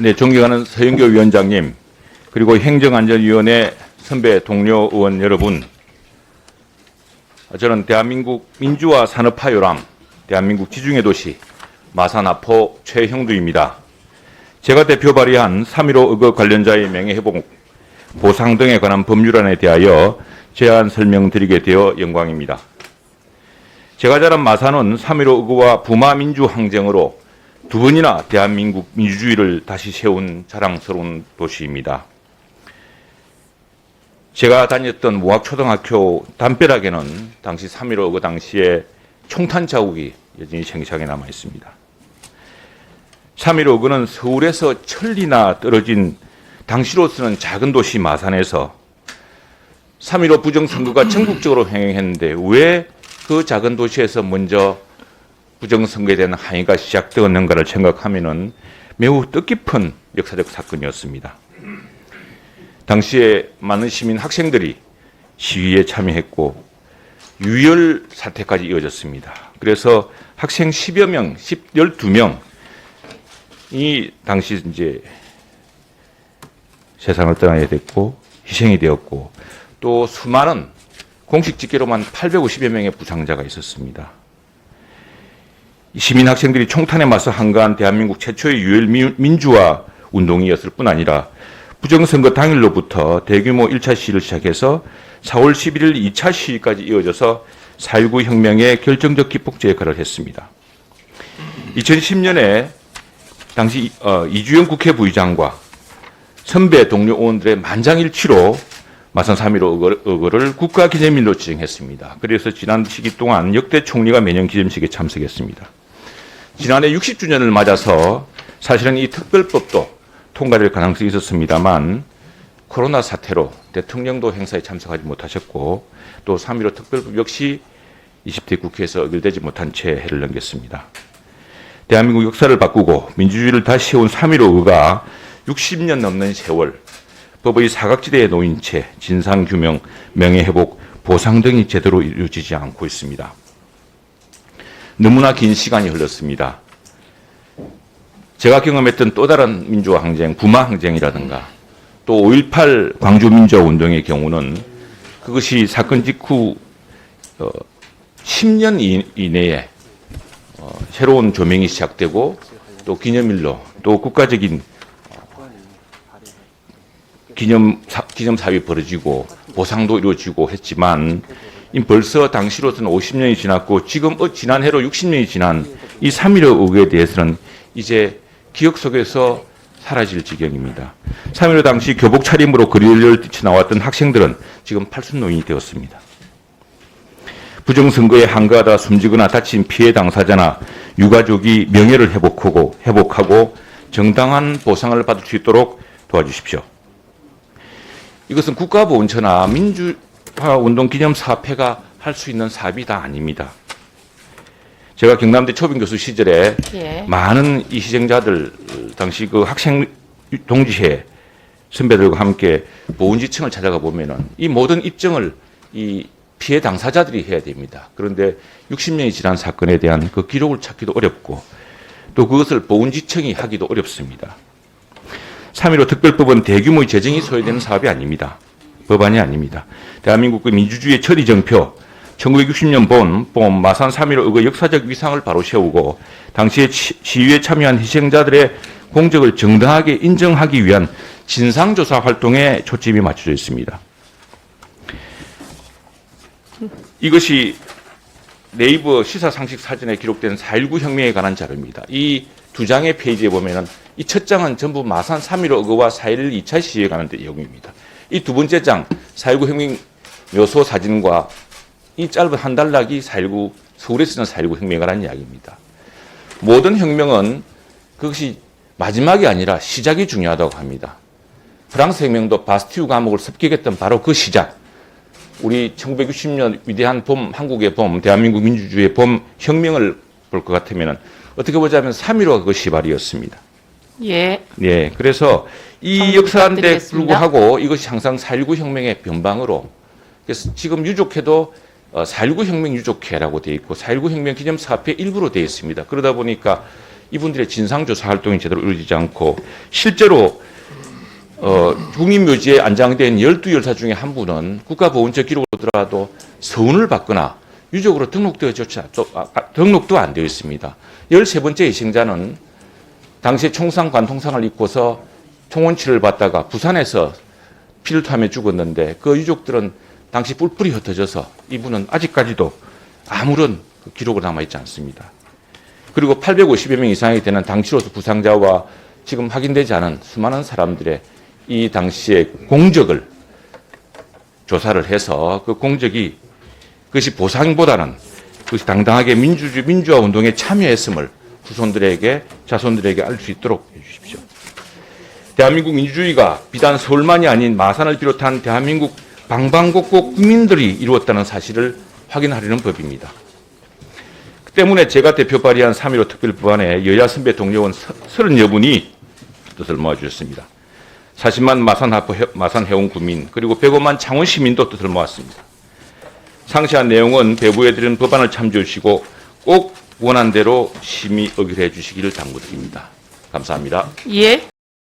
네, 존경하는 서영교 위원장님, 그리고 행정안전위원회 선배 동료 의원 여러분, 저는 대한민국 민주화 산업화 요람, 대한민국 지중해 도시 마산아포 최형두입니다. 제가 대표 발의한 3.15 의거 관련자의 명예회복, 보상 등에 관한 법률안에 대하여 제안 설명드리게 되어 영광입니다. 제가 자란 마산은 3.15 의거와 부마 민주항쟁으로 두 번이나 대한민국 민주주의를 다시 세운 자랑스러운 도시입니다. 제가 다녔던 무학초등학교 담벼락에는 당시 3.15 의거 당시에 총탄 자국이 여전히 생생하게 남아 있습니다. 3.15 의거는 서울에서 천리나 떨어진 당시로서는 작은 도시 마산에서 3.15 부정선거가 전국적으로 횡행했는데 왜 그 작은 도시에서 먼저 부정선거에 대한 항의가 시작되었는가를 생각하면은 매우 뜻깊은 역사적 사건이었습니다. 당시에 많은 시민 학생들이 시위에 참여했고 유혈 사태까지 이어졌습니다. 그래서 학생 10여 명, 12명이 당시 이제 세상을 떠나야 됐고 희생이 되었고 또 수많은 공식 집계로만 850여 명의 부상자가 있었습니다. 시민 학생들이 총탄에 맞서 한가한 대한민국 최초의 유혈 민주화 운동이었을 뿐 아니라 부정선거 당일로부터 대규모 1차 시위를 시작해서 4월 11일 2차 시위까지 이어져서 4.19 혁명의 결정적 기폭제 역할을 했습니다. 2010년에 당시 이주영 국회 부의장과 선배 동료 의원들의 만장일치로 마산 3.15 의거를 국가기념일로 지정했습니다. 그래서 지난 시기 동안 역대 총리가 매년 기념식에 참석했습니다. 지난해 60주년을 맞아서 사실은 이 특별법도 통과될 가능성이 있었습니다만 코로나 사태로 대통령도 행사에 참석하지 못하셨고 또 3.15 특별법 역시 20대 국회에서 의결되지 못한 채 해를 넘겼습니다. 대한민국 역사를 바꾸고 민주주의를 다시 세운 3.15 의거가 60년 넘는 세월 법의 사각지대에 놓인 채 진상규명, 명예회복, 보상 등이 제대로 이루어지지 않고 있습니다. 너무나 긴 시간이 흘렀습니다. 제가 경험했던 또 다른 민주화 항쟁, 부마 항쟁이라든가 또 5.18 광주 민주화 운동의 경우는 그것이 사건 직후 10년 이내에 새로운 조명이 시작되고 또 기념일로 또 국가적인 기념사업이 벌어지고 보상도 이루어지고 했지만 벌써 당시로서는 50년이 지났고 지금 지난해로 60년이 지난 이 3.15 의거에 대해서는 이제 기억 속에서 사라질 지경입니다. 3.15 당시 교복 차림으로 거리를 뛰쳐나왔던 학생들은 지금 팔순노인이 되었습니다. 부정선거에 한가하다 숨지거나 다친 피해 당사자나 유가족이 명예를 회복하고 정당한 보상을 받을 수 있도록 도와주십시오. 이것은 국가보훈처나 민주화운동기념사업회가 할 수 있는 사업이 다 아닙니다. 제가 경남대 초빙교수 시절에 많은 이 희생자들 당시 그 학생 동지회 선배들과 함께 보훈지청을 찾아가 보면은 이 모든 입증을 이 피해 당사자들이 해야 됩니다. 그런데 60년이 지난 사건에 대한 그 기록을 찾기도 어렵고 또 그것을 보훈지청이 하기도 어렵습니다. 3.15 특별법은 대규모의 재정이 소요되는 사업이 아닙니다. 법안이 아닙니다. 대한민국의 민주주의의 처리정표, 1960년 본 마산 3.15 의거 역사적 위상을 바로 세우고 당시에 시위에 참여한 희생자들의 공적을 정당하게 인정하기 위한 진상조사 활동에 초점이 맞춰져 있습니다. 이것이 네이버 시사상식 사전에 기록된 4.19 혁명에 관한 자료입니다. 이 두 장의 페이지에 보면은 이 첫 장은 전부 마산 3.15 의거와 4.11 2차 시위에 관한 내용입니다. 이 두 번째 장 4.19 혁명 묘소 사진과 이 짧은 한 단락이 4.19 서울에서 있는 4.19 혁명에 관한 이야기입니다. 모든 혁명은 그것이 마지막이 아니라 시작이 중요하다고 합니다. 프랑스 혁명도 바스티유 감옥을 습격했던 바로 그 시작. 우리 1960년 위대한 봄, 한국의 봄, 대한민국 민주주의의 봄 혁명을 볼 것 같으면은 어떻게 보자면 3.15가 그 시발이었습니다. 예. 예. 그래서 이 역사인데 불구하고 이것이 항상 4.19 혁명의 변방으로 그래서 지금 유족회도 4.19 혁명 유족회라고 되어 있고 4.19 혁명 기념사업회 일부로 되어 있습니다. 그러다 보니까 이분들의 진상조사 활동이 제대로 이루어지지 않고 실제로 국립묘지에 안장된 12열사 중에 한 분은 국가보훈처 기록으로 들어가도 서운을 받거나 유족으로 등록도 안 되어 있습니다. 13번째 희생자는 당시에 총상 관통상을 입고서 총원치를 받다가 부산에서 피를 토하며 죽었는데 그 유족들은 당시 뿔뿔이 흩어져서 이분은 아직까지도 아무런 기록을 남아있지 않습니다. 그리고 850여 명 이상이 되는 당시로서 부상자와 지금 확인되지 않은 수많은 사람들의 이 당시의 공적을 조사를 해서 그 공적이 그것이 보상보다는 그것이 당당하게 민주화 운동에 참여했음을 후손들에게 자손들에게 알 수 있도록 해주십시오. 대한민국 민주주의가 비단 서울만이 아닌 마산을 비롯한 대한민국 방방곡곡 국민들이 이루었다는 사실을 확인하려는 법입니다. 그 때문에 제가 대표 발의한 3.15 특별법안에 여야 선배 동료원 30여 분이 뜻을 모아주셨습니다. 40만 마산 해운 구민 그리고 105만 창원 시민도 뜻을 모았습니다. 상세한 내용은 배부해드린 법안을 참조해 주시고 꼭 원한 대로 심의 의결해 주시기를 당부드립니다. 감사합니다. 예.